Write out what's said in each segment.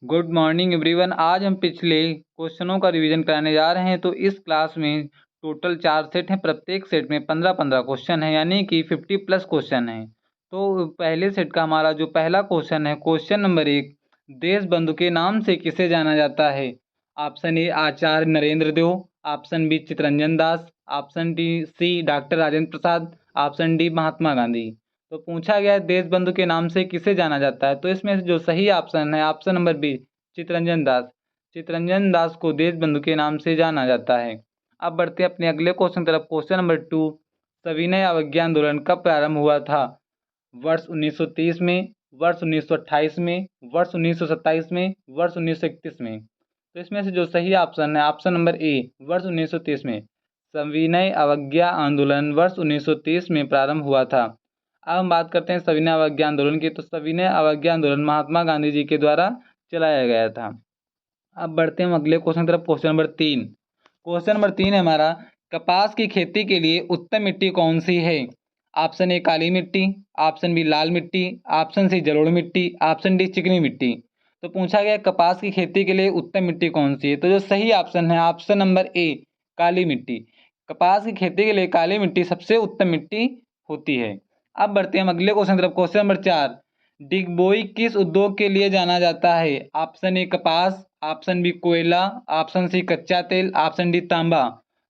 Good morning everyone. आज हम पिछले क्वेश्चनों का रिवीजन कराने जा रहे हैं। तो इस क्लास में टोटल 4 सेट हैं, प्रत्येक सेट में 15-15 क्वेश्चन है, यानी कि 50+ क्वेश्चन हैं। तो पहले सेट का हमारा जो पहला क्वेश्चन है, क्वेश्चन नंबर 1, देश बंधु के नाम से किसे जाना जाता है? Option A Acharya Narendra Dev, option B Chittaranjan Das, option D C doctor Rajendra Prasad, option D Mahatma Gandhi. तो पूछा गया है देश बंधु के नाम से किसे जाना जाता है, तो इसमें से जो सही ऑप्शन है ऑप्शन नंबर बी चितरंजन दास। चितरंजन दास को देश बंधु के नाम से जाना जाता है। अब बढ़ते हैं अपने अगले क्वेश्चन तरफ। क्वेश्चन नंबर 2, सविनय अवज्ञा आंदोलन कब प्रारंभ हुआ था? वर्ष 1930 में, वर्ष 1928 में, वर्ष 1927 में, वर्ष 1931 में। तो इसमें से जो सही ऑप्शन है ऑप्शन नंबर ए वर्ष 1930 में। सविनय अवज्ञा आंदोलन वर्ष 1930 में प्रारंभ हुआ था। अब हम बात करते हैं सविनय अवज्ञा आंदोलन की। तो सविनय अवज्ञा आंदोलन महात्मा गांधी जी के द्वारा चलाया गया था। अब बढ़ते हैं हम अगले क्वेश्चन की तरफ। क्वेश्चन नंबर 3, क्वेश्चन नंबर 3 है हमारा, कपास की खेती के लिए उत्तम मिट्टी कौन सी है? ऑप्शन ए काली मिट्टी, ऑप्शन बी लाल मिट्टी, ऑप्शन सी जलोढ़ मिट्टी, ऑप्शन डी चिकनी मिट्टी। तो पूछा गया कपास की खेती के लिए उत्तम मिट्टी कौन सी है, तो जो सही ऑप्शन है ऑप्शन नंबर ए काली मिट्टी। कपास की खेती के लिए काली मिट्टी सबसे उत्तम मिट्टी होती है। अब बढ़ते हैं हम अगले क्वेश्चन की तरफ। क्वेश्चन नंबर 4, डिगबोई किस उद्योग के लिए जाना जाता है? ऑप्शन ए कपास, ऑप्शन बी कोयला, ऑप्शन सी कच्चा तेल, ऑप्शन डी तांबा।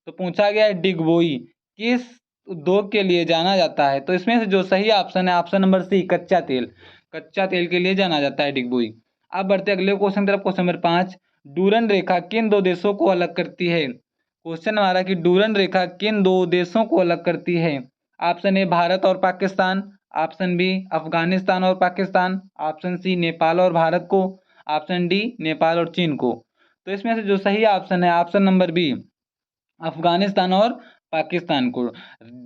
तो पूछा गया है डिगबोई किस उद्योग के लिए जाना जाता है, तो इसमें से जो सही ऑप्शन है ऑप्शन नंबर सी कच्चा तेल। कच्चा तेल के लिए जाना जाता है डिगबोई। अब बढ़ते अगले क्वेश्चन की तरफ। क्वेश्चन नंबर 5, डूरन रेखा किन दो देशों को अलग करती है? क्वेश्चन हमारा कि डूरन रेखा किन दो देशों को अलग करती है? ऑप्शन ए भारत और पाकिस्तान, ऑप्शन बी अफगानिस्तान और पाकिस्तान, ऑप्शन सी नेपाल और भारत को, ऑप्शन डी नेपाल और चीन को। तो इसमें से जो सही ऑप्शन है ऑप्शन नंबर बी अफगानिस्तान और पाकिस्तान को।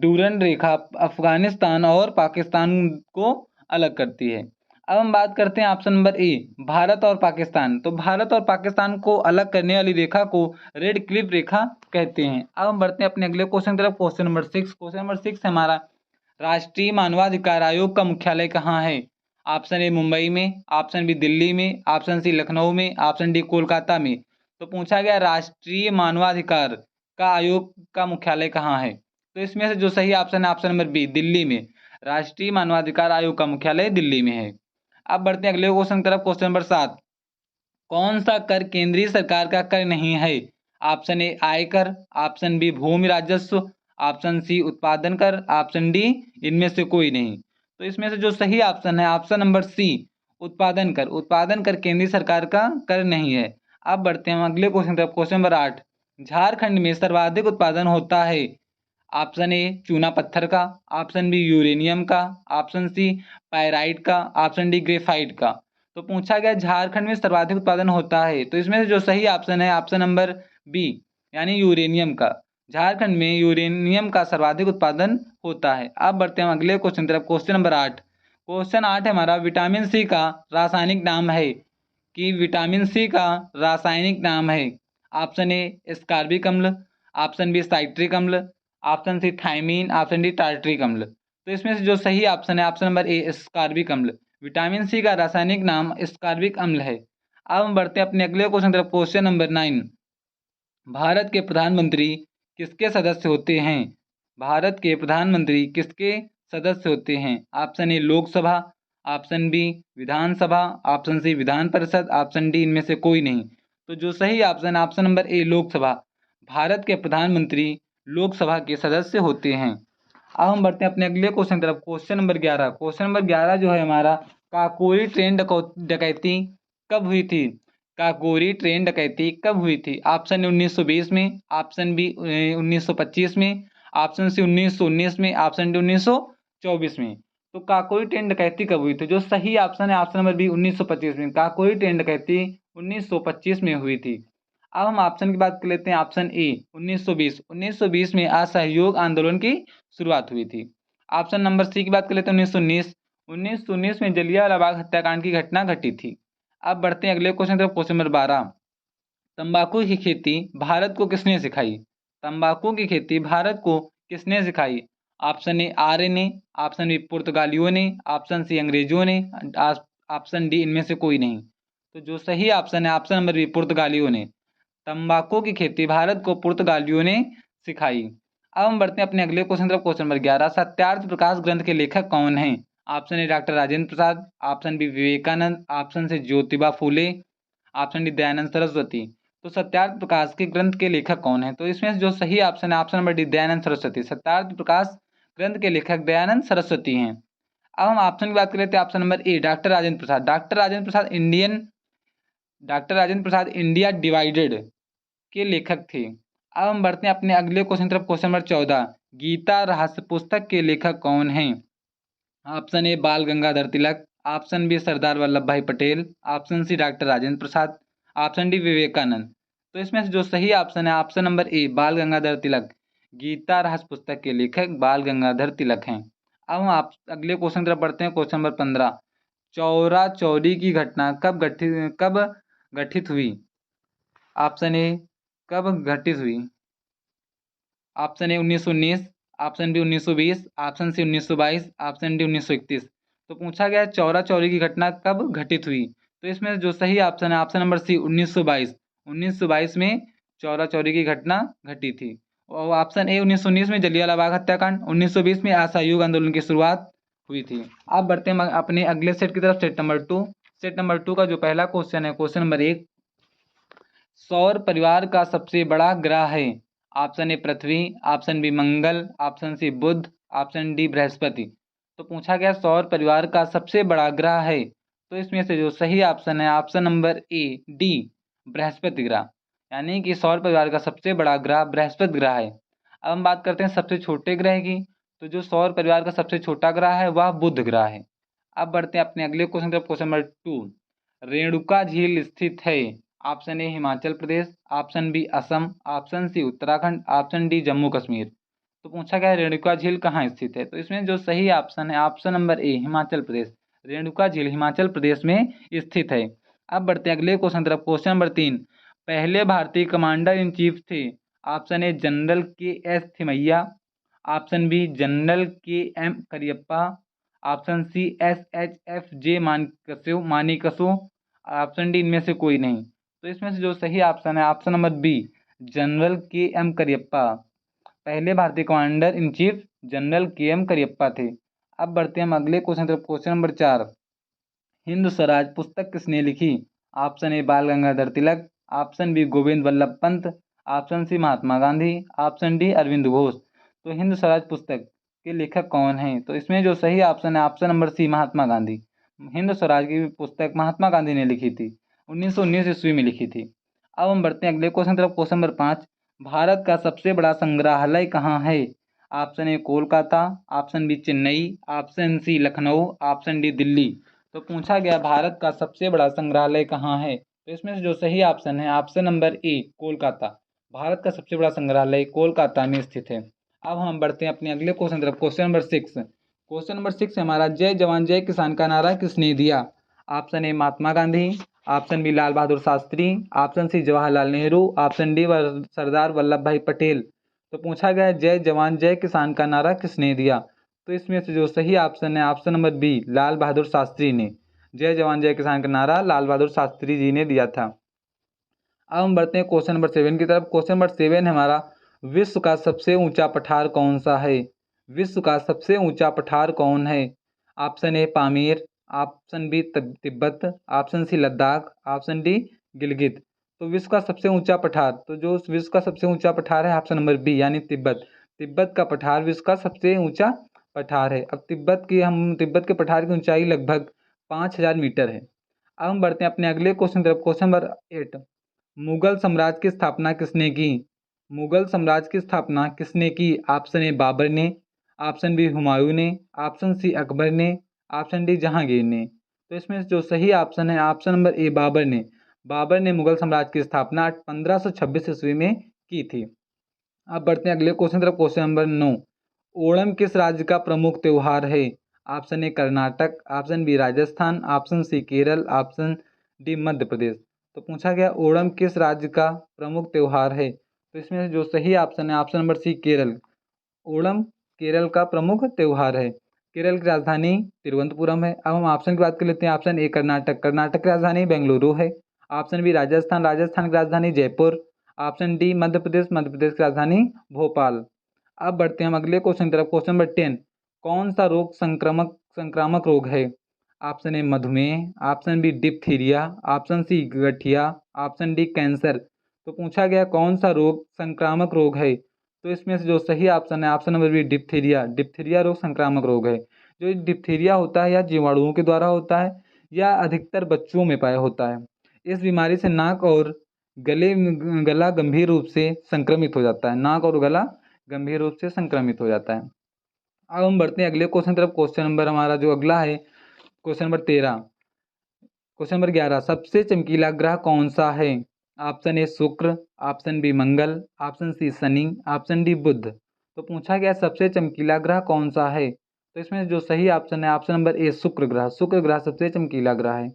डूरन रेखा अफगानिस्तान और पाकिस्तान को अलग करती है। अब हम बात करते हैं ऑप्शन नंबर ए भारत और पाकिस्तान। तो भारत और पाकिस्तान को अलग करने वाली रेखा को रेड क्लिफ रेखा कहते हैं। अब हम बढ़ते हैं अपने अगले क्वेश्चन की तरफ। क्वेश्चन नंबर 6, क्वेश्चन नंबर 6 हमारा, राष्ट्रीय मानवाधिकार आयोग का मुख्यालय कहाँ है? ऑप्शन ए मुंबई में, ऑप्शन बी दिल्ली में, ऑप्शन सी लखनऊ में, ऑप्शन डी कोलकाता में। तो पूछा गया राष्ट्रीय मानवाधिकार का आयोग का मुख्यालय कहाँ है, तो इसमें से जो सही ऑप्शन है ऑप्शन नंबर बी दिल्ली में। राष्ट्रीय मानवाधिकार आयोग का मुख्यालय दिल्ली में है। अब बढ़ते हैं अगले क्वेश्चन की तरफ। क्वेश्चन नंबर 7, कौन सा कर केंद्रीय सरकार का कर नहीं है? ऑप्शन ए आयकर, ऑप्शन बी भूमि राजस्व, ऑप्शन सी उत्पादन कर, ऑप्शन डी इनमें से कोई नहीं। तो इसमें से जो सही ऑप्शन है ऑप्शन नंबर सी उत्पादन कर। उत्पादन कर केंद्रीय सरकार का कर नहीं है। अब बढ़ते हैं हम अगले क्वेश्चन की तरफ। क्वेश्चन नंबर 8, झारखंड में सर्वाधिक उत्पादन होता है? ऑप्शन ए चूना पत्थर का, ऑप्शन बी यूरेनियम का, ऑप्शन सी पायराइट का, ऑप्शन डी ग्रेफाइट का। तो पूछा गया झारखंड में सर्वाधिक उत्पादन होता है, तो इसमें से जो सही ऑप्शन है ऑप्शन नंबर बी यानी यूरेनियम का। झारखंड में यूरेनियम का सर्वाधिक उत्पादन होता है। अब बढ़ते हैं हम अगले क्वेश्चन की तरफ। क्वेश्चन नंबर 8, क्वेश्चन 8 है हमारा, विटामिन सी का रासायनिक नाम है कि विटामिन सी का रासायनिक नाम है? ऑप्शन ए स्कारबिक अम्ल, ऑप्शन बी साइट्रिक अम्ल, option C thiamine, option D tartaric अम्ल। तो इसमें से जो सही ऑप्शन है ऑप्शन नंबर ए स्कारबिक अम्ल। विटामिन सी का रासायनिक नाम स्कारबिक अम्ल है। अब हम बढ़ते हैं अपने अगले क्वेश्चन तरफ। क्वेश्चन नंबर 9, भारत के प्रधानमंत्री किसके सदस्य होते हैं? भारत के प्रधानमंत्री किसके सदस्य होते हैं? Option A Lok Sabha, option B Vidhan Sabha, option C Vidhan Parishad, option D इनमें से कोई नहीं। तो जो सही ऑप्शन है ऑप्शन नंबर ए लोकसभा। भारत के प्रधानमंत्री लोकसभा के सदस्य होते हैं। अब हम बढ़ते हैं अपने अगले क्वेश्चन की तरफ। क्वेश्चन नंबर 11, क्वेश्चन नंबर 11 जो है हमारा, काकोरी ट्रेन डकैती कब हुई थी? काकोरी ट्रेन डकैती कब हुई थी? ऑप्शन ए 1920 में, ऑप्शन बी 1925 में, ऑप्शन सी 1919 में, ऑप्शन डी 1924 में। तो काकोरी ट्रेन डकैती कब हुई थी? जो सही ऑप्शन है ऑप्शन नंबर बी 1925 में। काकोरी ट्रेन डकैती 1925 में हुई थी। अब हम ऑप्शन की बात कर लेते हैं। ऑप्शन ए 1920, 1920 में असहयोग आंदोलन की शुरुआत हुई थी। ऑप्शन नंबर सी की बात कर लेते हैं 1919, 1919 में जलियांवाला बाग हत्याकांड की घटना घटी थी। अब बढ़ते हैं अगले क्वेश्चन तरफ। क्वेश्चन नंबर 12, तंबाकू की खेती भारत को किसने सिखाई? तंबाकू की खेती भारत को किसने सिखाई? ऑप्शन ए आर्य ने, ऑप्शन बी पुर्तगालियों ने, ऑप्शन सी अंग्रेजों ने, ऑप्शन डी इनमें से कोई नहीं। तो जो सही ऑप्शन है ऑप्शन नंबर बी, पुर्तगालियों ने। तंबाकू की खेती भारत को पुर्तगालियों ने सिखाई। अब हम बढ़ते हैं अपने अगले क्वेश्चन तरफ, क्वेश्चन नंबर 11, सत्यार्थ प्रकाश ग्रंथ के लेखक कौन हैं? Option A doctor Rajendra Prasad, option B Vivekananda, option C Jyotiba Phule, option D Dayanand Saraswati. तो सत्यार्थ प्रकाश के ग्रंथ के लेखक कौन है? तो इसमें से जो सही ऑप्शन है option number D, Dayanand Saraswati. Satyarth Prakash ग्रंथ के लेखक दयानंद सरस्वती हैं। अब हम ऑप्शन की बात कर लेते हैं, ऑप्शन नंबर ए डॉक्टर राजेंद्र प्रसाद। डॉक्टर राजेंद्र प्रसाद इंडिया डिवाइडेड के लेखक थे। अब हम बढ़ते हैं अपने अगले क्वेश्चन तरफ, क्वेश्चन नंबर 14, गीता रहस्य पुस्तक के लेखक कौन हैं? Option A Bal Gangadhar Tilak, option B Sardar Vallabh भाई Patel, option C doctor Rajendra Prasad, option D Vivekananda. तो इसमें से जो सही ऑप्शन है ऑप्शन नंबर ए, बाल गंगाधर तिलक। गीता रहस्य पुस्तक के लेखक बाल गंगाधर तिलक हैं। अब हम आप अगले क्वेश्चन तरफ बढ़ते हैं, क्वेश्चन नंबर 15, चौरा चौरी की घटना कब घटित हुई? ऑप्शन ए कब घटित हुई? Option A 1919, option B 1920, option C 1922, option D 1931। तो पूछा गया है चौरा चौरी की घटना कब घटित हुई? तो इसमें जो सही ऑप्शन है ऑप्शन नंबर सी 1922। 1922 में चौरा चौरी की घटना घटी थी। और ऑप्शन ए 1919 में जलियांवाला बाग हत्याकांड, 1920 में असहयोग आंदोलन की शुरुआत हुई थी। अब बढ़ते हैं अपने अगले सेट की तरफ, सेट नंबर 2। सेट नंबर 2 का जो पहला क्वेश्चन है, क्वेश्चन नंबर 1, सौर परिवार का सबसे बड़ा ग्रह है? ऑप्शन ए पृथ्वी, ऑप्शन बी मंगल, ऑप्शन सी बुध, ऑप्शन डी बृहस्पति। तो पूछा गया सौर परिवार का सबसे बड़ा ग्रह है, तो इसमें से जो सही ऑप्शन है ऑप्शन नंबर ए, डी, बृहस्पति ग्रह। यानी कि सौर परिवार का सबसे बड़ा ग्रह बृहस्पति ग्रह है। अब हम बात करते हैं सबसे छोटे ग्रह की। तो जो सौर परिवार का सबसे छोटा ग्रह है वह बुध ग्रह है। अब बढ़ते हैं अपने अगले क्वेश्चन तरफ, क्वेश्चन नंबर 2, रेणुका झील स्थित है? Option A Himachal Pradesh, option B Assam, option C Uttarakhand, option D Jammu Kashmir. तो पूछा गया है रेणुका झील कहाँ स्थित है? तो इसमें जो सही ऑप्शन है ऑप्शन नंबर ए, हिमाचल प्रदेश। रेणुका झील हिमाचल प्रदेश में स्थित है। अब बढ़ते हैं अगले क्वेश्चन तरफ, क्वेश्चन नंबर 3, पहले भारतीय कमांडर इन चीफ थे? ऑप्शन ए जनरल के.एस. Thimayya, option B general KM. Cariappa, option C SHFJ Manekshaw, option D इनमें से कोई नहीं। तो इसमें से जो सही ऑप्शन है option number B, general KM. Kariappa. पहले भारतीय commander in chief general KM. Kariappa थे। अब बढ़ते हैं हम अगले क्वेश्चन तरफ, क्वेश्चन नंबर 4, हिंद स्वराज पुस्तक किसने लिखी? Option A Bal Gangadhar Tilak, option B Govind Vallabh Pant, option C Mahatma Gandhi, option D Aurobindo Ghosh. तो हिंद स्वराज पुस्तक के लेखक कौन हैं? तो इसमें जो सही ऑप्शन है ऑप्शन नंबर सी, महात्मा गांधी। हिंद स्वराज की पुस्तक महात्मा गांधी ने लिखी थी, 1919 ईस्वी में लिखी थी। अब हम बढ़ते हैं अगले क्वेश्चन तरफ, क्वेश्चन नंबर 5, भारत का सबसे बड़ा संग्रहालय कहाँ है? Option A Kolkata, option B Chennai, option C Lucknow, option D Delhi. तो पूछा गया भारत का सबसे बड़ा संग्रहालय कहाँ है? तो इसमें से जो सही ऑप्शन है ऑप्शन नंबर ए, कोलकाता। भारत का सबसे बड़ा संग्रहालय कोलकाता में स्थित है। अब हम बढ़ते हैं अपने अगले क्वेश्चन तरफ, क्वेश्चन नंबर 6। क्वेश्चन नंबर 6 हमारा, जय जवान जय किसान का नारा किसने दिया? Option A Mahatma Gandhi, option B Lal Bahadur Shastri, option C Jawaharlal Nehru, option D Sardar Vallabh भाई पटेल। तो पूछा गया जय जवान जय किसान का नारा किसने दिया? तो इसमें से जो सही ऑप्शन है option number B, Lal Bahadur Shastri ने। जय जवान जय किसान का नारा लाल बहादुर शास्त्री जी ने दिया था। अब हम बढ़ते हैं क्वेश्चन नंबर 7 की तरफ। क्वेश्चन नंबर 7 हमारा, विश्व का सबसे ऊंचा पठार कौन सा है? विश्व का सबसे ऊंचा पठार कौन है? Option A Pamir, option B Tibet, option C Ladakh, option D Gilgit. तो विश्व का सबसे ऊंचा पठार, तो जो विश्व का सबसे ऊंचा पठार है ऑप्शन नंबर बी, यानी तिब्बत। तिब्बत का पठार विश्व का सबसे ऊंचा पठार है। अब तिब्बत के पठार की ऊंचाई लगभग 5000 मीटर है। अब हम बढ़ते हैं अपने अगले क्वेश्चन तरफ, क्वेश्चन नंबर 8, मुगल साम्राज्य की स्थापना किसने की? मुगल साम्राज्य की स्थापना किसने की? ऑप्शन ए बाबर ने, ऑप्शन बी हुमायूं ने, ऑप्शन सी अकबर ने, ऑप्शन डी जहांगीर ने। तो इसमें जो सही ऑप्शन है ऑप्शन नंबर ए, बाबर ने। बाबर ने मुगल साम्राज्य की स्थापना 1526 ईस्वी में की थी। अब बढ़ते हैं अगले क्वेश्चन तरफ, क्वेश्चन नंबर 9, ओणम किस राज्य का प्रमुख त्यौहार है? Option A Karnataka, option B Rajasthan, option C Kerala, option D Madhya Pradesh. तो पूछा गया ओणम किस राज्य का प्रमुख त्यौहार है? तो इसमें जो सही ऑप्शन है option number C, Kerala. Onam Kerala का प्रमुख त्यौहार है। केरल की राजधानी तिरुवनंतपुरम है। अब हम ऑप्शन की बात कर लेते हैं। ऑप्शन ए कर्नाटक, कर्नाटक की राजधानी बेंगलुरु है। ऑप्शन बी राजस्थान, राजस्थान की राजधानी जयपुर। ऑप्शन डी मध्य प्रदेश, मध्य प्रदेश की राजधानी भोपाल। अब बढ़ते हैं हम अगले क्वेश्चन की तरफ। क्वेश्चन नंबर 10, कौन सा रोग संक्रामक रोग है? ऑप्शन ए मधुमेह, option B diphtheria, option C गठिया, ऑप्शन डी कैंसर। तो पूछा गया कौन सा रोग संक्रामक रोग है, तो इसमें से जो सही ऑप्शन है option number B diphtheria. Diphtheria रोग संक्रामक रोग है। जो डिप्थीरिया होता है या जीवाणुओं के द्वारा होता है या अधिकतर बच्चों में पाया होता है। इस बीमारी से नाक और गला गंभीर रूप से संक्रमित हो जाता है। नाक और गला गंभीर रूप से संक्रमित हो जाता है। अब हम बढ़ते हैं अगले क्वेश्चन तरफ। क्वेश्चन नंबर हमारा जो अगला है क्वेश्चन नंबर 13। क्वेश्चन नंबर 11, सबसे चमकीला ग्रह कौन सा है? ऑप्शन ए शुक्र, ऑप्शन बी मंगल, ऑप्शन सी शनि, ऑप्शन डी बुध। तो पूछा गया सबसे चमकीला ग्रह कौन सा है, तो इसमें जो सही ऑप्शन है ऑप्शन नंबर ए शुक्र ग्रह। शुक्र ग्रह सबसे चमकीला ग्रह है।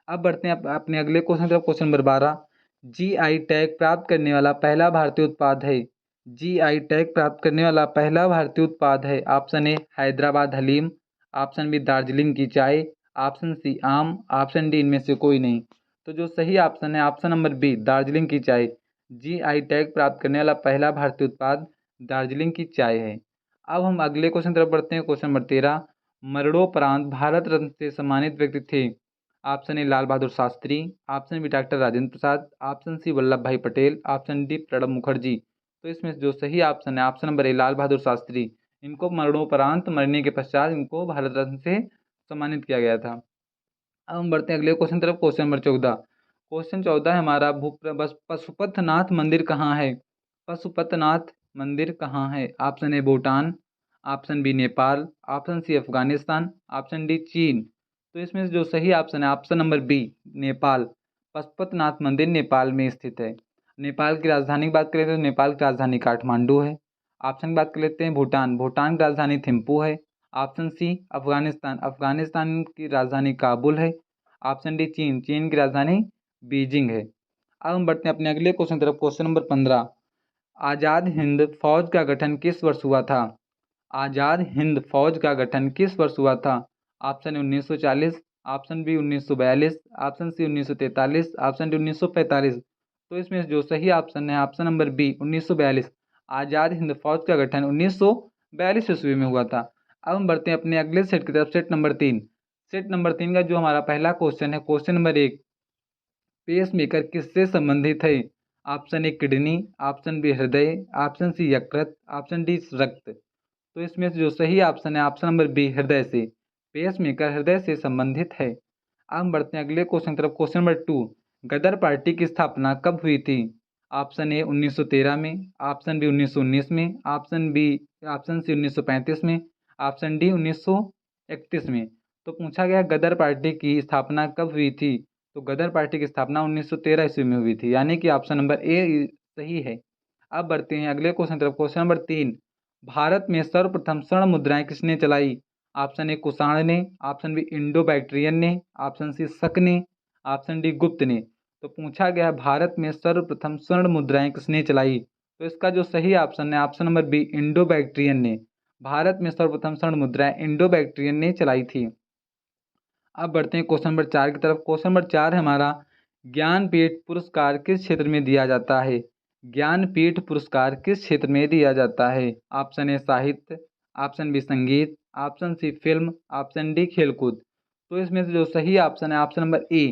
अब बढ़ते हैं अपने अगले क्वेश्चन तरफ। क्वेश्चन नंबर 12, जीआई टैग प्राप्त करने वाला पहला भारतीय उत्पाद है। जीआई टैग प्राप्त करने वाला पहला भारतीय उत्पाद है। Option A Hyderabad haleem, option B Darjeeling की चाय, ऑप्शन सी आम, ऑप्शन डी इनमें से कोई नहीं। तो जो सही ऑप्शन है ऑप्शन नंबर बी दार्जिलिंग की चाय। जीआई टैग प्राप्त करने वाला पहला भारतीय उत्पाद दार्जिलिंग की चाय है। अब हम अगले क्वेश्चन तरफ बढ़ते हैं। क्वेश्चन नंबर 13, मरणोपरांत भारत रत्न से सम्मानित व्यक्ति थे। Option A Lal Bahadur Shastri, option B doctor Rajendra Prasad, option C Vallabh भाई पटेल, ऑप्शन डी प्रणब मुखर्जी। तो इसमें जो सही ऑप्शन है option number A Lal Bahadur Shastri. इनको मरणोपरांत मरने के पश्चात इनको भारत रत्न से सम्मानित किया गया था। अब हम बढ़ते हैं अगले क्वेश्चन तरफ। Question number 14। क्वेश्चन 14 है हमारा बस पशुपतनाथ मंदिर कहाँ है? पशुपतनाथ मंदिर कहाँ है? Option A Bhutan, option B Nepal, option C Afghanistan, option D चीन। तो इसमें से जो सही ऑप्शन है option number B Nepal. Pashupatinath मंदिर नेपाल में स्थित है। नेपाल की राजधानी की बात करें तो नेपाल की राजधानी काठमांडू है। ऑप्शन की बात कर लेते हैं भूटान, भूटान की राजधानी थिम्पू है। ऑप्शन सी अफगानिस्तान, अफगानिस्तान की राजधानी काबुल है। ऑप्शन डी चीन, चीन की राजधानी बीजिंग है। अब हम बढ़ते हैं अपने अगले क्वेश्चन तरफ। क्वेश्चन नंबर 15, आज़ाद हिंद फौज का गठन किस वर्ष हुआ था? आज़ाद हिंद फौज का गठन किस वर्ष हुआ था? Option A 1940, option B 1942, option C 1943, option D 1945। तो इसमें जो सही ऑप्शन है option number B 1942। Azad Hind Fauj का गठन 1942 ईस्वी में हुआ था। अब हम बढ़ते हैं अपने अगले सेट की तरफ। Set number 3। सेट नंबर 3 का जो हमारा पहला क्वेश्चन है क्वेश्चन नंबर 1, पेसमेकर किससे संबंधित है? Option A kidney, option B हृदय, ऑप्शन सी यकृत, ऑप्शन डी रक्त। तो इसमें से जो सही ऑप्शन है ऑप्शन नंबर बी हृदय से। पेसमेकर हृदय से संबंधित है। अब हम बढ़ते हैं अगले क्वेश्चन की तरफ। क्वेश्चन नंबर 2, गदर पार्टी की स्थापना कब हुई थी? ऑप्शन ए 1913 में, ऑप्शन बी 1919 में, ऑप्शन सी 1935 में, ऑप्शन डी 1931 में। तो पूछा गया गदर पार्टी की स्थापना कब हुई थी, तो गदर पार्टी की स्थापना 1913 ईस्वी में हुई थी, यानी कि ऑप्शन नंबर ए सही है। अब बढ़ते हैं अगले क्वेश्चन तरफ। क्वेश्चन नंबर 3, भारत में सर्वप्रथम स्वर्ण मुद्राएं किसने चलाई? ऑप्शन ए कुषाण ने, ऑप्शन बी इंडो बैक्ट्रियन ने, ऑप्शन सी शक ने, ऑप्शन डी गुप्त ने। तो पूछा गया भारत में सर्वप्रथम स्वर्ण मुद्राएं किसने चलाई, तो इसका जो सही ऑप्शन है option number B Indo Bactrian ने। भारत में सर्वप्रथम स्वर्ण मुद्राएं इंडो बैक्ट्रियन ने चलाई थी। अब बढ़ते हैं क्वेश्चन नंबर 4 की तरफ। क्वेश्चन नंबर 4 है हमारा, ज्ञानपीठ पुरस्कार किस क्षेत्र में दिया जाता है? ज्ञानपीठ पुरस्कार किस क्षेत्र में दिया जाता है? ऑप्शन ए साहित्य, ऑप्शन बी संगीत, option C film, option D खेलकूद। तो इसमें से जो सही ऑप्शन है ऑप्शन नंबर ए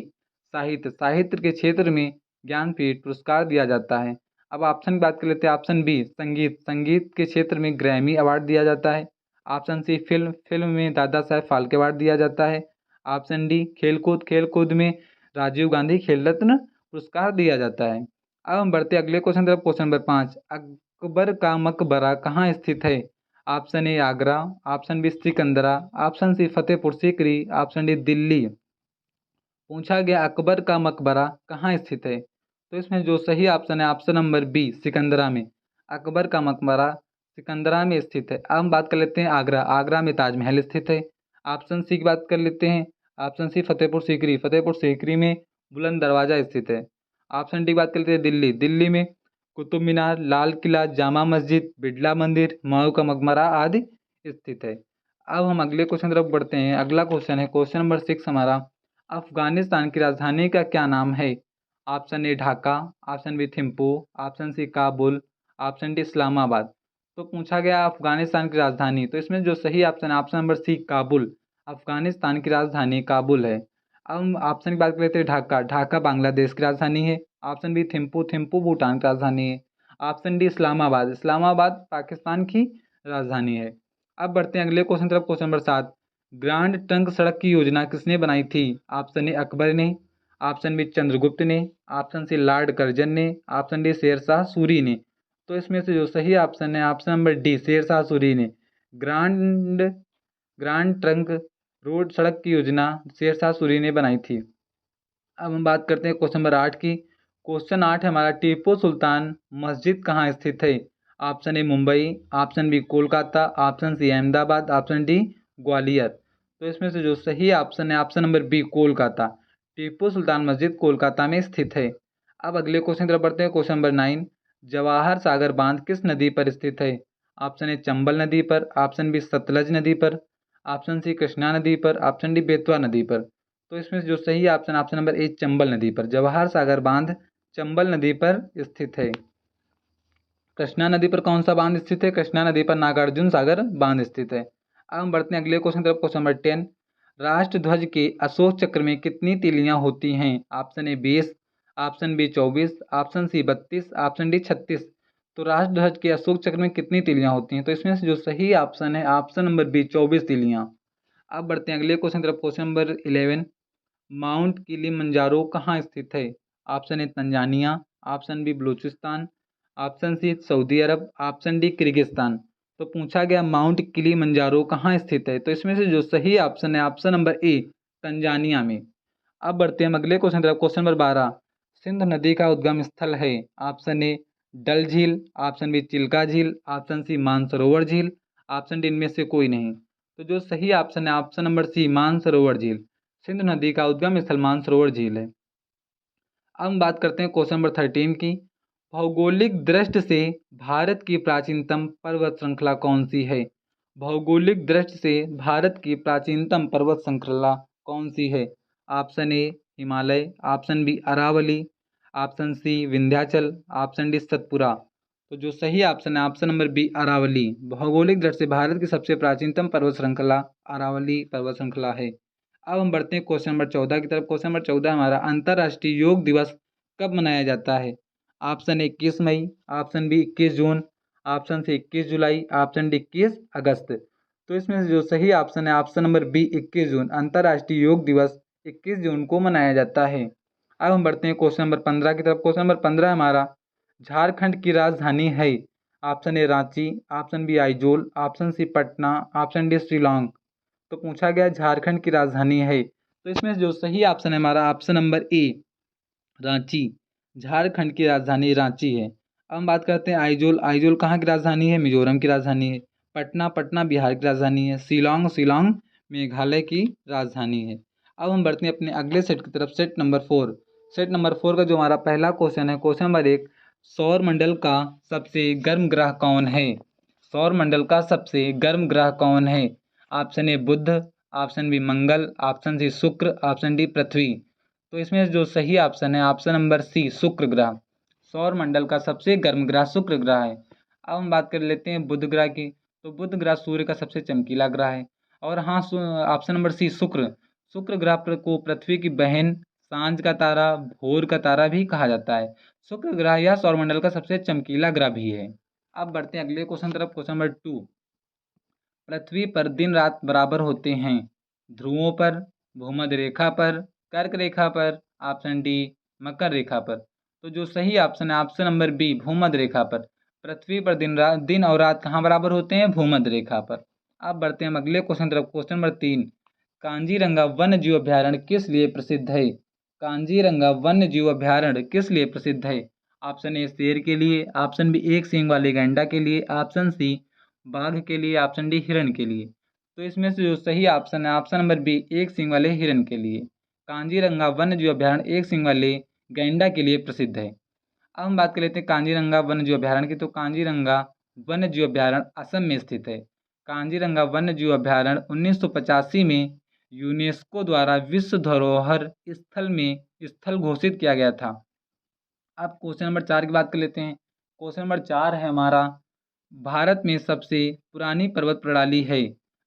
साहित्य। साहित्य के क्षेत्र में ज्ञानपीठ पुरस्कार दिया जाता है। अब ऑप्शन की बात कर लेते हैं। ऑप्शन बी संगीत, संगीत के क्षेत्र में ग्रैमी अवार्ड दिया जाता है। ऑप्शन सी फिल्म, फिल्म में दादा साहेब फाल्के अवार्ड दिया जाता है। ऑप्शन डी खेलकूद, खेलकूद में राजीव गांधी खेल रत्न पुरस्कार दिया जाता है। अब हम बढ़ते अगले क्वेश्चन तरफ। क्वेश्चन नंबर 5, अकबर का मकबरा कहाँ स्थित है? Option A Agra, option B Sikandra, option C Fatehpur Sikri, option D Delhi. पूछा गया अकबर का मकबरा कहाँ स्थित है, तो इसमें जो सही ऑप्शन है ऑप्शन नंबर बी सिकंदरा में। अकबर का मकबरा सिकंदरा में स्थित है। अब हम बात कर लेते हैं आगरा, आगरा में ताजमहल स्थित है। ऑप्शन सी की बात कर लेते हैं। ऑप्शन सी फतेहपुर सीकरी, फतेहपुर सीकरी में बुलंद दरवाजा स्थित है। ऑप्शन डी की बात कर लेते हैं दिल्ली, दिल्ली में कुतुब मीनार, लाल किला, जामा मस्जिद, बिड़ला मंदिर, मऊ का मकबरा आदि स्थित है। अब हम अगले क्वेश्चन तरफ बढ़ते हैं। अगला क्वेश्चन है क्वेश्चन नंबर 6 हमारा, अफगानिस्तान की राजधानी का क्या नाम है? Option A Dhaka, option B Thimphu, option C Kabul, option D Islamabad. तो पूछा गया अफगानिस्तान की राजधानी, तो इसमें जो सही ऑप्शन है option number C Kabul. Afghanistan की राजधानी काबुल है। अब हम ऑप्शन की बात करते हैं ढाका, ढाका बांग्लादेश की राजधानी है। ऑप्शन बी थिम्पू, थिम्पू भूटान की राजधानी है। ऑप्शन डी इस्लामाबाद, इस्लामाबाद पाकिस्तान की राजधानी है। अब बढ़ते हैं अगले क्वेश्चन तरफ, क्वेश्चन नंबर 7, ग्रांड ट्रंक सड़क की योजना किसने बनाई थी? ऑप्शन ए अकबर ने, ऑप्शन बी चंद्रगुप्त ने, ऑप्शन सी लॉर्ड कर्जन ने, ऑप्शन डी शेरशाह सूरी ने। तो इसमें से जो सही ऑप्शन है option number D Sher Shah Suri ने। ग्रांड ग्रांड ट्रंक रोड सड़क की योजना शेरशाह सूरी ने बनाई थी। अब हम बात करते हैं क्वेश्चन नंबर 8 की। क्वेश्चन 8 है हमारा, टीपू सुल्तान मस्जिद कहाँ स्थित है? Option A Mumbai, option B Kolkata, option C Ahmedabad, option D Gwalior. तो इसमें से जो सही ऑप्शन है option number B Kolkata. Tipu Sultan मस्जिद कोलकाता में स्थित है। अब अगले क्वेश्चन तरफ बढ़ते हैं, क्वेश्चन नंबर 9, जवाहर सागर बांध किस नदी पर स्थित है? ऑप्शन ए चंबल नदी पर, ऑप्शन बी सतलज नदी पर, ऑप्शन सी कृष्णा नदी पर, ऑप्शन डी बेतवा नदी पर। तो इसमें से जो सही ऑप्शन ऑप्शन नंबर ए चंबल नदी पर। जवाहर सागर बांध चंबल नदी पर स्थित है। कृष्णा नदी पर कौन सा बांध स्थित है? कृष्णा नदी पर नागार्जुन सागर बांध स्थित है। अब हम बढ़ते हैं अगले क्वेश्चन तरफ, क्वेश्चन नंबर 10, राष्ट्र ध्वज के अशोक चक्र में कितनी तीलियां होती हैं? Option A 20, option B 24, option C 32, option D 36। तो राष्ट्र ध्वज के अशोक चक्र में कितनी तीलियां होती हैं? तो इसमें से जो सही ऑप्शन है ऑप्शन नंबर बी 24 तीलियां। अब बढ़ते हैं अगले क्वेश्चन तरफ, क्वेश्चन नंबर 11, माउंट किलिमंजारो कहाँ स्थित है? Option A Tanzania, option B Balochistan, option C Saudi Arab, option D Kyrgyzstan. तो पूछा गया माउंट किलिमंजारो कहाँ स्थित है? तो इसमें से जो सही ऑप्शन है ऑप्शन नंबर ए तंजानिया में। अब बढ़ते हैं हम अगले क्वेश्चन तरफ, क्वेश्चन नंबर 12, सिंध नदी का उद्गम स्थल है? ऑप्शन ए डल झील, ऑप्शन बी चिल्का झील, ऑप्शन सी मानसरोवर झील, ऑप्शन डी इनमें से कोई नहीं। तो जो सही ऑप्शन है ऑप्शन नंबर सी मानसरोवर झील। सिंधु नदी का उद्गम स्थल मानसरोवर झील है। अब हम बात करते हैं क्वेश्चन नंबर 13 की, भौगोलिक दृष्टि से भारत की प्राचीनतम पर्वत श्रृंखला कौन सी है? भौगोलिक दृष्टि से भारत की प्राचीनतम पर्वत श्रृंखला कौन सी है? Option A Himalaya, option B Aravalli, option C Vindhyachal, option D Satpura. तो जो सही ऑप्शन है ऑप्शन नंबर बी अरावली। भौगोलिक दृष्टि से भारत की सबसे प्राचीनतम पर्वत श्रृंखला अरावली पर्वत श्रृंखला है। अब हम बढ़ते हैं क्वेश्चन नंबर 14 की तरफ। क्वेश्चन नंबर 14 हमारा, अंतर्राष्ट्रीय योग दिवस कब मनाया जाता है? ऑप्शन ए 21 मई, ऑप्शन बी 21 जून, ऑप्शन सी 21 जुलाई, ऑप्शन डी 21 अगस्त। तो इसमें से जो सही ऑप्शन है ऑप्शन नंबर बी 21 जून। अंतर्राष्ट्रीय योग दिवस 21 जून को मनाया जाता है। अब हम बढ़ते हैं क्वेश्चन नंबर 15 की तरफ। क्वेश्चन नंबर 15 हमारा, झारखंड की राजधानी है? Option A Ranchi, option B Aizawl, option C Patna, option D Shillong. तो पूछा गया झारखंड की राजधानी है, तो इसमें जो सही ऑप्शन है हमारा ऑप्शन नंबर ए रांची। झारखंड की राजधानी रांची है। अब हम बात करते हैं आइजोल, आइजोल कहाँ की राजधानी है? मिजोरम की राजधानी है। पटना, पटना बिहार की राजधानी है। शिलोंग, शिलोंग मेघालय की राजधानी है। अब हम बढ़ते हैं अपने अगले सेट की तरफ, सेट नंबर 4। सेट नंबर 4 का जो हमारा पहला क्वेश्चन है, क्वेश्चन नंबर 1, सौर मंडल का सबसे गर्म ग्रह कौन है? सौर मंडल का सबसे गर्म ग्रह कौन है? ऑप्शन ए बुध, ऑप्शन बी मंगल, ऑप्शन सी शुक्र, ऑप्शन डी पृथ्वी। तो इसमें जो सही ऑप्शन है ऑप्शन नंबर सी शुक्र ग्रह। सौर मंडल का सबसे गर्म ग्रह शुक्र ग्रह है। अब हम बात कर लेते हैं बुध ग्रह की। तो बुध ग्रह सूर्य का सबसे चमकीला ग्रह है। और हाँ, ऑप्शन नंबर सी शुक्र, शुक्र ग्रह को पृथ्वी की बहन, सांझ का तारा, भोर का तारा भी कहा जाता है। शुक्र ग्रह यह सौरमंडल का सबसे चमकीला ग्रह भी है। अब बढ़ते हैं अगले क्वेश्चन तरफ, क्वेश्चन नंबर 2, पृथ्वी पर दिन रात बराबर होते हैं? ध्रुवों पर, भूमध्य रेखा पर, कर्क रेखा पर, ऑप्शन डी मकर रेखा पर। तो जो सही ऑप्शन है ऑप्शन नंबर बी भूमध्य रेखा पर। पृथ्वी पर दिन और रात कहाँ बराबर होते हैं? भूमध्य रेखा पर। अब बढ़ते हैं हम अगले क्वेश्चन तरफ, क्वेश्चन नंबर 3, कांजीरंगा वन्य जीव अभ्यारण्य किस लिए प्रसिद्ध है? कांजीरंगा वन्य जीव अभ्यारण्य किस लिए प्रसिद्ध है? ऑप्शन ए शेर के लिए, ऑप्शन बी एक सींग वाले गैंडा के लिए, ऑप्शन सी बाघ के लिए, ऑप्शन डी हिरण के लिए। तो इसमें से जो सही ऑप्शन है ऑप्शन नंबर बी एक सींग वाले हिरण के लिए। कांजीरंगा वन्य जीव अभ्यारण्य एक सींग वाले गैंडा के लिए प्रसिद्ध है। अब हम बात कर लेते हैं कांजीरंगा वन्य जीव अभ्यारण्य की। तो कांजीरंगा वन्य जीव अभ्यारण्य असम में स्थित है। कांजीरंगा वन्य जीव अभ्यारण्य 1985 में यूनेस्को द्वारा विश्व धरोहर स्थल घोषित किया गया था। अब क्वेश्चन नंबर 4 की बात कर लेते हैं। क्वेश्चन नंबर 4 है हमारा, भारत में सबसे पुरानी पर्वत प्रणाली है।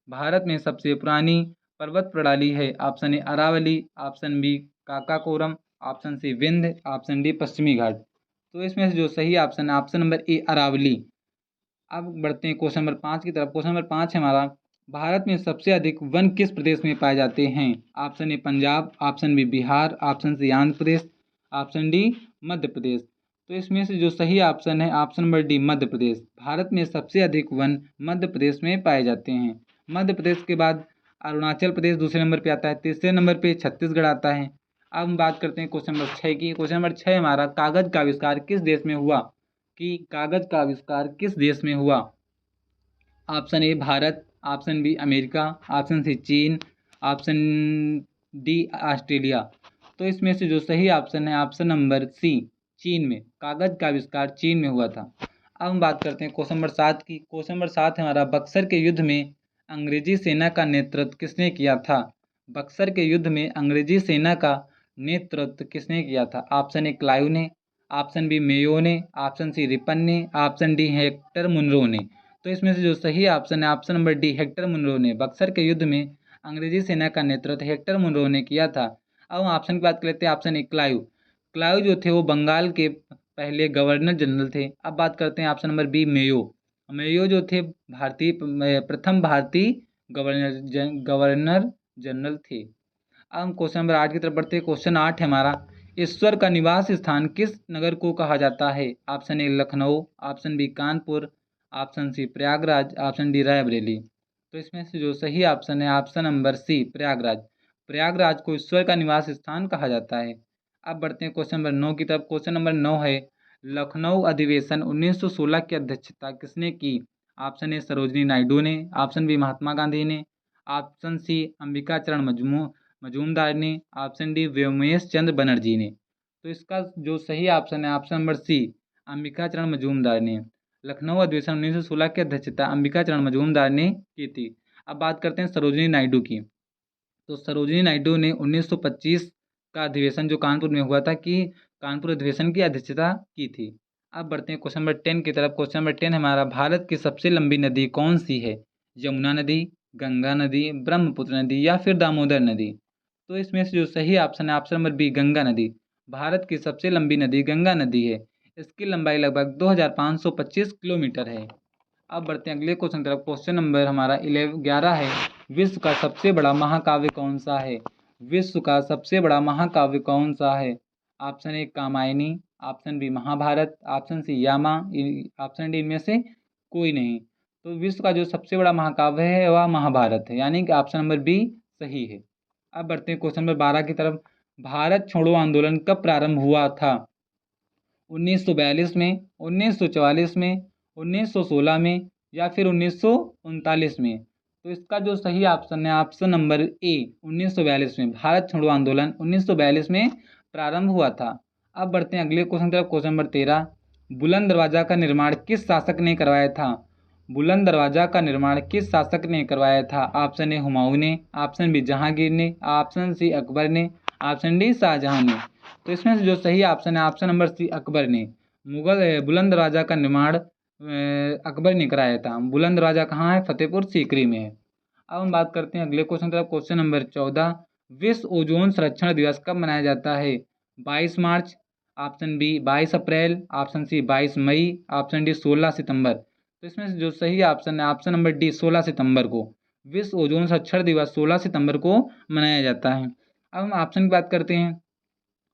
भारत में सबसे पुरानी पर्वत प्रणाली है। Option A Aravalli, option B Karakoram, option C Vindhya, option D पश्चिमी घाट। तो इसमें से जो सही ऑप्शन है ऑप्शन नंबर ए अरावली। अब बढ़ते हैं क्वेश्चन नंबर 5 की तरफ। क्वेश्चन नंबर 5 है हमारा, भारत में सबसे अधिक वन किस प्रदेश में पाए जाते हैं। Option A Punjab, option B Bihar, option C Andhra Pradesh, option D Madhya Pradesh. तो इसमें से जो सही ऑप्शन है option number D Madhya Pradesh. Bharat में सबसे अधिक वन मध्य प्रदेश में पाए जाते हैं। मध्य प्रदेश के बाद अरुणाचल प्रदेश दूसरे नंबर पे आता है, तीसरे नंबर पे छत्तीसगढ़ आता है। अब हम बात करते हैं क्वेश्चन नंबर 6 की। क्वेश्चन नंबर 6 हमारा, कागज का आविष्कार किस देश में हुआ। कि कागज का आविष्कार किस देश में हुआ। Option A Bharat, option B America, option C चीन, ऑप्शन डी ऑस्ट्रेलिया। तो इसमें से जो सही ऑप्शन है ऑप्शन नंबर सी चीन में। कागज का आविष्कार चीन में हुआ था। अब हम बात करते हैं क्वेश्चन नंबर 7 की। क्वेश्चन नंबर 7 है हमारा, बक्सर के युद्ध में अंग्रेजी सेना का नेतृत्व किसने किया था। बक्सर के युद्ध में अंग्रेजी सेना का नेतृत्व किसने किया था। ऑप्शन ए क्लाइव ने, ऑप्शन बी मेयो ने, ऑप्शन सी रिपन ने, ऑप्शन डी हेक्टर मुनरो ने। तो इसमें से जो सही ऑप्शन है option number D Hector Munro ने। बक्सर के युद्ध में अंग्रेजी सेना का नेतृत्व हेक्टर मुनरो ने किया था। अब हम ऑप्शन की बात कर लेते हैं। Option A Clive. क्लाइव जो थे वो बंगाल के पहले गवर्नर जनरल थे। अब बात करते हैं option number B Mayo. Mayo जो थे प्रथम भारतीय गवर्नर जनरल थे। अब हम क्वेश्चन नंबर 8 की तरफ बढ़ते हैं। क्वेश्चन 8 है हमारा, ईश्वर का निवास स्थान किस नगर को कहा जाता है। Option A Lucknow, option B Kanpur, option C Prayagraj, option D Raebareli. तो इसमें से जो सही ऑप्शन है option number C Prayagraj. Prayagraj को ईश्वर का निवास स्थान कहा जाता है। अब बढ़ते हैं क्वेश्चन नंबर 9 की तरफ। क्वेश्चन नंबर 9 है, लखनऊ अधिवेशन 1916 की अध्यक्षता किसने की। ऑप्शन ए सरोजनी नायडू ने, ऑप्शन बी महात्मा गांधी ने, ऑप्शन सी अंबिका चरण मजूमदार ने, ऑप्शन डी व्योमेश चंद्र बनर्जी ने। तो इसका जो सही ऑप्शन है ऑप्शन नंबर सी अंबिका चरण मजूमदार ने। लखनऊ अधिवेशन 1916 की अध्यक्षता अंबिका चरण मजूमदार ने की थी। अब बात करते हैं सरोजनी नायडू की। तो सरोजनी नायडू ने 1925 का अधिवेशन जो कानपुर में हुआ था कि कानपुर अधिवेशन की अध्यक्षता की थी। अब बढ़ते हैं क्वेश्चन नंबर 10 की तरफ। क्वेश्चन नंबर 10 हमारा, भारत की सबसे लंबी नदी कौन सी है। यमुना नदी, गंगा नदी, ब्रह्मपुत्र नदी या फिर दामोदर नदी। तो इसमें से जो सही ऑप्शन है ऑप्शन नंबर बी गंगा नदी। भारत की सबसे लंबी नदी गंगा नदी है। इसकी लंबाई लगभग 2525 किलोमीटर है। अब बढ़ते हैं अगले क्वेश्चन की तरफ। क्वेश्चन नंबर हमारा 11 है, विश्व का सबसे बड़ा महाकाव्य कौन सा है। विश्व का सबसे बड़ा महाकाव्य कौन सा है। Option A Kamayani, option B Mahabharata, option C Yama, option D इनमें से कोई नहीं। तो विश्व का जो सबसे बड़ा महाकाव्य है वह महाभारत है, यानी कि ऑप्शन नंबर बी सही है। अब बढ़ते हैं क्वेश्चन नंबर 12 की तरफ। भारत छोड़ो आंदोलन कब प्रारंभ हुआ था। 1942 में, 1944 में, 1916 में या फिर 1939 में। तो इसका जो सही ऑप्शन है ऑप्शन नंबर ए 1942 में। भारत छोड़ो आंदोलन 1942 में प्रारंभ हुआ था। अब बढ़ते हैं अगले क्वेश्चन की तरफ। क्वेश्चन नंबर 13, बुलंद दरवाजा का निर्माण किस शासक ने करवाया था। बुलंद दरवाजा का निर्माण किस शासक ने करवाया था। ऑप्शन ए हुमायूं ने, ऑप्शन बी जहांगीर ने, ऑप्शन सी अकबर ने, ऑप्शन डी शाहजहां ने। तो इसमें से जो सही ऑप्शन है ऑप्शन नंबर सी अकबर ने। बुलंद दरवाजा का निर्माण अकबर ने कराया था। बुलंद दरवाजा कहाँ है, फतेहपुर सीकरी में है। अब हम बात करते हैं अगले क्वेश्चन तरफ। क्वेश्चन नंबर 14, विश्व ओजोन संरक्षण दिवस कब मनाया जाता है। 22 मार्च, ऑप्शन बी 22 अप्रैल, ऑप्शन सी 22 मई, ऑप्शन डी 16 सितंबर। तो इसमें से जो सही ऑप्शन है ऑप्शन नंबर डी 16 सितंबर को। विश्व ओजोन संरक्षण दिवस 16 सितंबर को मनाया जाता है। अब हम ऑप्शन की बात करते हैं।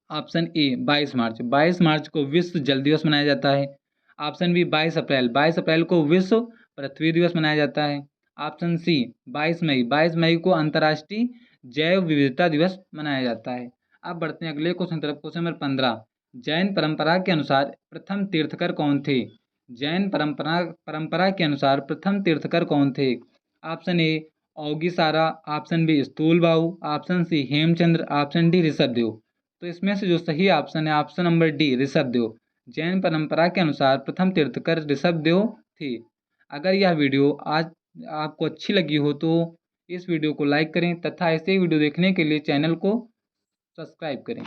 ऑप्शन ए 22 मार्च, 22 मार्च को विश्व जल दिवस मनाया जाता है। ऑप्शन बी 22 अप्रैल, 22 अप्रैल को विश्व पृथ्वी दिवस मनाया जाता है। ऑप्शन सी 22 मई, 22 मई को अंतर्राष्ट्रीय जैव विविधता दिवस मनाया जाता है। अब बढ़ते हैं अगले क्वेश्चन तरफ। क्वेश्चन नंबर 15, जैन परंपरा के अनुसार प्रथम तीर्थकर कौन थे। जैन परंपरा के अनुसार प्रथम तीर्थकर कौन थे। ऑप्शन ए औगिसारा, option B Sthulabahu, option C Hemachandra, option D Rishabhdev. तो इसमें से जो सही ऑप्शन है option number D Rishabhdev. Jain परंपरा के अनुसार प्रथम तीर्थकर ऋषभदेव थे। अगर यह वीडियो आज आपको अच्छी लगी हो तो इस वीडियो को लाइक करें तथा ऐसे ही वीडियो देखने के लिए चैनल को सब्सक्राइब करें।